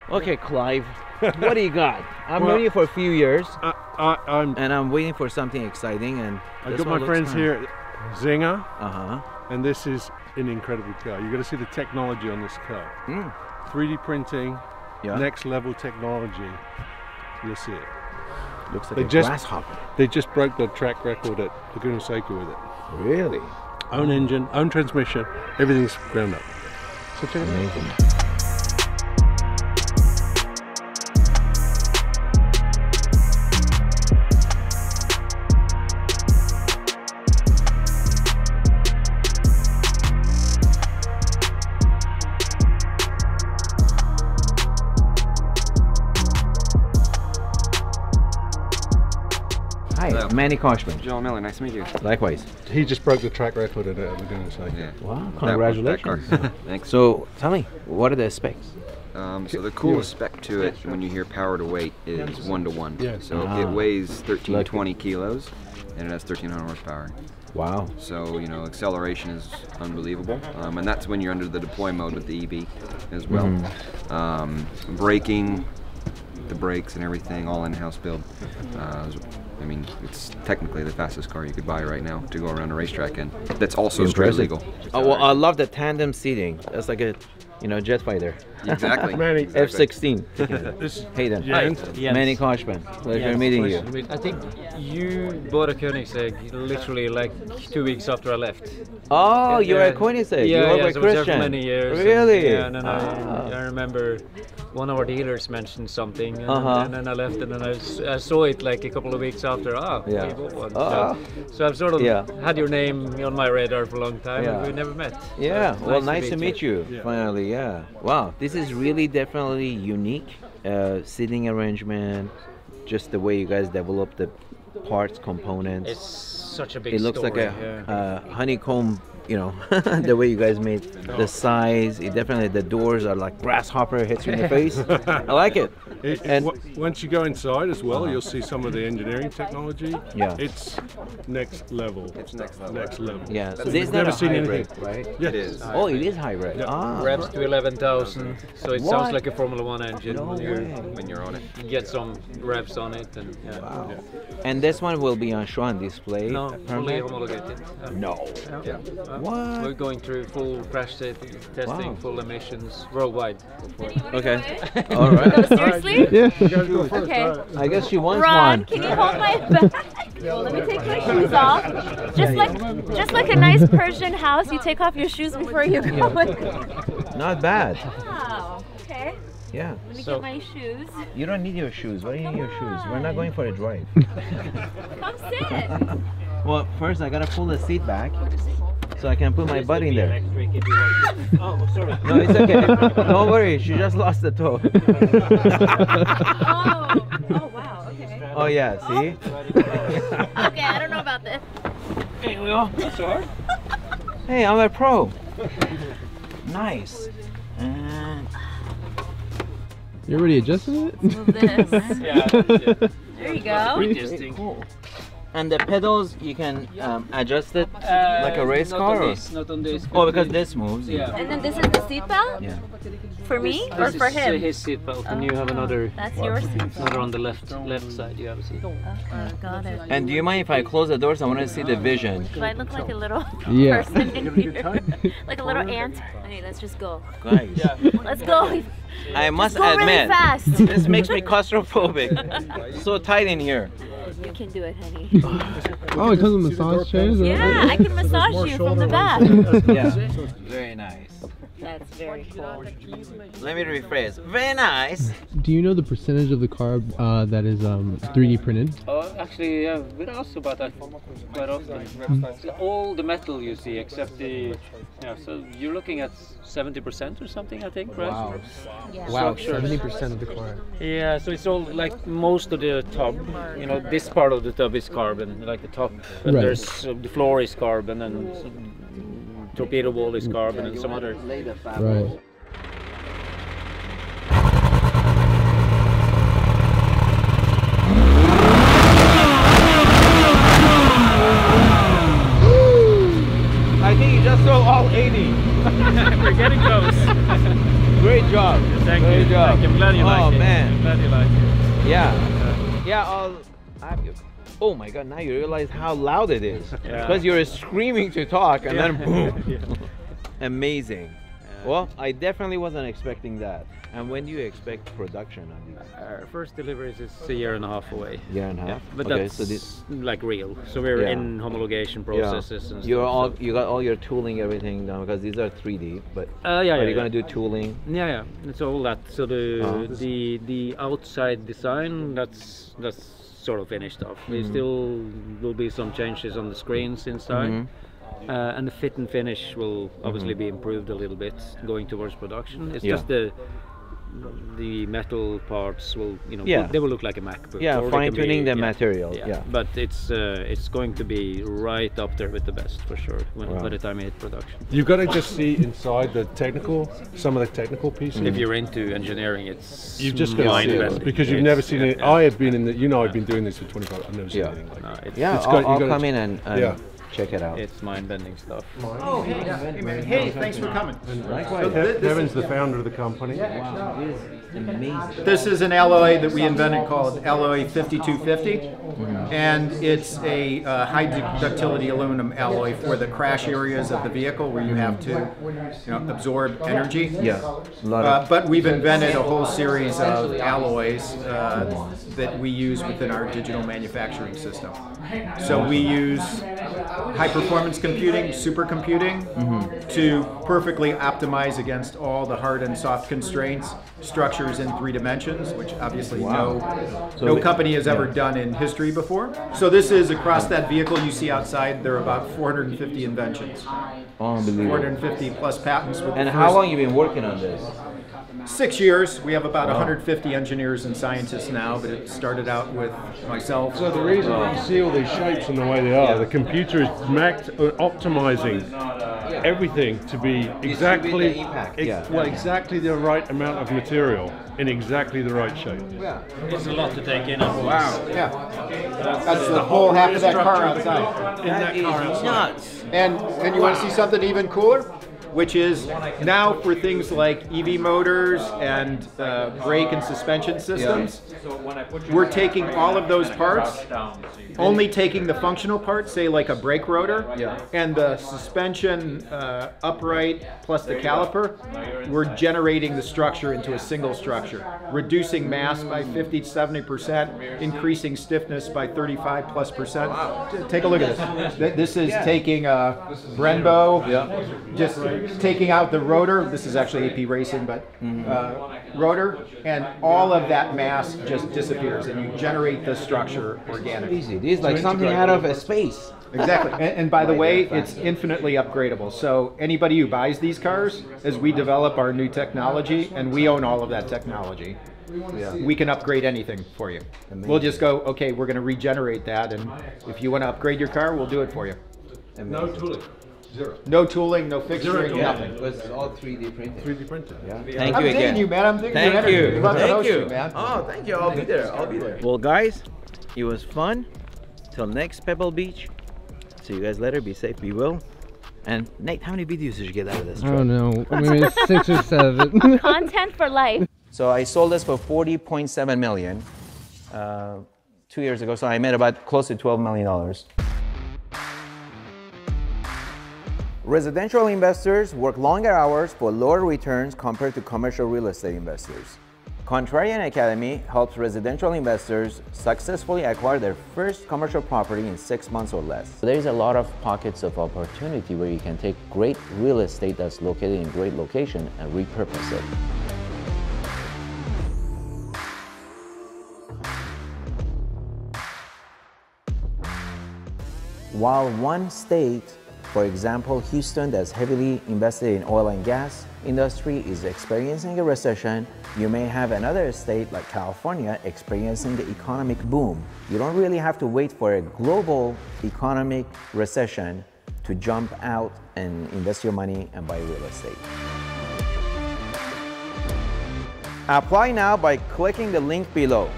Okay, Clive, what do you got? I'm knowing you for a few years, and I'm waiting for something exciting. And I've got my friends here at Czinger, Uh-huh. and this is an incredible car. You've got to see the technology on this car. 3D printing, next level technology. You'll see it. Looks like a grasshopper. They just broke the track record at Laguna Seca with it. Really? Own engine, own transmission, everything's ground up. So check it out. Amazing. Hi, Manny Khoshbin. Joel Miller, nice to meet you. Likewise. He just broke the track record at Laguna Seca. Yeah. Wow, congratulations. Thanks. So, tell me, what are the specs? So the coolest spec to it when you hear power to weight is 1-to-1. Yeah. So it weighs 1320 kilos and it has 1300 horsepower. Wow. So, you know, acceleration is unbelievable. And that's when you're under the deploy mode with the EV as well. Braking, the brakes and everything, all in-house build. I mean, it's technically the fastest car you could buy right now to go around a racetrack in. That's also straight legal. Oh, well, I love the tandem seating. That's like a, you know, jet fighter. Exactly. F-16. Hey then. Hi. Manny Khoshbin. Pleasure meeting you. I think you bought a Koenigsegg literally like 2 weeks after I left. Oh, you're at Koenigsegg. Yeah, you were so I was there Christian. for many years. Really? And, yeah, and then I remember one of our dealers mentioned something, and then I left, and then I saw it like a couple of weeks after. You bought one. So I've sort of had your name on my radar for a long time, and we never met. Yeah, So well, nice to meet you. Finally, Wow, this is really definitely unique. Seating arrangement, just the way you guys develop the parts, components. It's such a big It looks story, like a honeycomb, you know, the way you guys made the size. It definitely, the doors are like grasshopper hits you in the face. I like it. And once you go inside as well, you'll see some of the engineering technology. Yeah. It's next level. It's next level. Next level. Yeah, so this is not never a seen hybrid, anything. right? Yeah. It is. Oh, it is hybrid. Revs to 11,000, so it sounds like a Formula 1 engine When you're on it. you get some revs on it. And Wow. And this one will be on show on display. No, fully permanent? homologated. No. Yeah. What? We're going through full crash testing, full emissions worldwide. Okay. All right. Seriously? Yeah. You guys go first. Okay. I guess she wants Ron, one. can you hold my bag? Let me take my shoes off. Just like a nice Persian house, you take off your shoes before you go in. Not bad. Wow. Okay. Yeah. Let me get my shoes. You don't need your shoes. Why do you need your shoes? We're not going for a drive. Come sit. Well, first I gotta pull the seat back so I can put my butt in there. Oh, sorry. No, it's okay. Don't worry. She just lost the toe. Oh wow. Okay. Oh yeah. See? Okay, I don't know about this. Hey, we all. That's hard. Hey, I'm a pro. Nice. You already adjusted it? Move this. Yeah. There you go. Very cool. And the pedals, you can adjust it like a race car? Not on this. Oh, because this moves. Yeah. And then this is the seatbelt? Yeah. For me or for him? His seatbelt, and you have another. That's your seatbelt. Another on the left side. You have a seat. Got it. And do you mind if I close the doors? I want to see the vision. Do I look like a little Yeah. person in here? Like a little ant? Okay, let's just go. Guys, Let's go. I must Go really admit, fast. this makes me claustrophobic. So tight in here. You can do it, honey. Oh, it comes with massage chairs? Yeah, I can massage you from the back. Yeah. Very nice. That's very cool. Let me rephrase. Very nice. Do you know the percentage of the car that is 3D printed? Oh, actually, yeah, we're asked about that quite often. So all the metal you see, except the, so you're looking at 70% or something, I think, right? Wow. Yeah. Wow, Structure. 70% of the car. Yeah, so it's all like most of the tub, this part of the tub is carbon, like the top, and Right. there's the floor is carbon, and torpedo wall is carbon, and some other. Right. I think you just saw all 80. We're getting close. Great job. Thank Great you. job. I'm glad glad you like it. Man. I'm glad you like it. Yeah, I'll have you. Oh my God, now you realize how loud it is. Yeah. Because you're screaming to talk and then boom. Yeah. Amazing. Well, I definitely wasn't expecting that. And when do you expect production on these? Our first deliveries is a year and a half away. Year and a half? But okay, that's so this, like real. So we're in homologation processes and stuff. You got all your tooling, everything done, because these are 3D, but are you going to do tooling? Yeah, it's all that. So the outside design, that's sort of finished off. We still will be some changes on the screens inside. And the fit and finish will obviously be improved a little bit going towards production. It's just the metal parts will, they will look like a MacBook. Yeah, fine-tuning the material. Yeah, but it's going to be right up there with the best for sure by the time it hit production. You've got to just see inside some of the technical pieces. If you're into engineering, you've just got to see it because you've never seen it. I have been in the, I've been doing this for 25. I've never seen anything like it. I'll come in and check it out. It's mind-bending stuff. Oh, hey, thanks for coming. So Kevin's the founder of the company. Wow, this is amazing. This is an alloy that we invented called Alloy 5250, and it's a high ductility aluminum alloy for the crash areas of the vehicle where you have to absorb energy. Yeah, but we've invented a whole series of alloys that we use within our digital manufacturing system. So we use high performance computing, supercomputing, to perfectly optimize against all the hard and soft constraints, structures in 3 dimensions, which obviously no company has ever done in history before. So this is across that vehicle you see outside, there are about 450 inventions. Unbelievable. 450 plus patents. And how long have you been working on this? 6 years. We have about 150 engineers and scientists now, but it started out with myself. So the reason you see all these shapes and the way they are, the computer is optimizing everything to be exactly exactly the right amount of material in exactly the right shape. It's a lot to take in. Wow. Yeah. That's the whole half of that car outside. That is nuts. And you want to see something even cooler? Which is now for things like EV motors and brake and suspension systems, we're taking all of those parts, only taking the functional parts, say like a brake rotor, and the suspension upright plus the caliper, we're generating the structure into a single structure, reducing mass by 50 to 70%, increasing stiffness by 35+%. Wow. Take a look at this. This is taking a Brembo, just taking out the rotor. This is actually AP Racing, but rotor, and all of that mass just disappears, and you generate the structure organically. Easy. This is like something out of a space. Exactly. And by the way, it's infinitely upgradable. So anybody who buys these cars, as we develop our new technology, and we own all of that technology, we can upgrade anything for you. Amazing. We'll just go, okay, we're going to regenerate that, and if you want to upgrade your car, we'll do it for you. Amazing. No tooling. Zero. No tooling, no fixturing, nothing. It's all 3D printed. 3D printed. Yeah. I'm Thank you digging again. you, man. I'm digging Thank your energy. you. We'd love to Thank host you. you, man. Oh, thank you. I'll be there. I'll be there. Well, guys, it was fun. Till next Pebble Beach. See you guys later. Be safe. Be well. And Nate, how many videos did you get out of this truck? I don't know. Maybe 6 or 7. Content for life. So I sold this for 40.7 million 2 years ago. So I made about close to $12 million. Residential investors work longer hours for lower returns compared to commercial real estate investors. Contrarian Academy helps residential investors successfully acquire their first commercial property in 6 months or less. There's a lot of pockets of opportunity where you can take great real estate that's located in great location and repurpose it. While one state, for example, Houston, that's heavily invested in oil and gas industry, is experiencing a recession, you may have another state like California experiencing the economic boom. You don't really have to wait for a global economic recession to jump out and invest your money and buy real estate. Apply now by clicking the link below.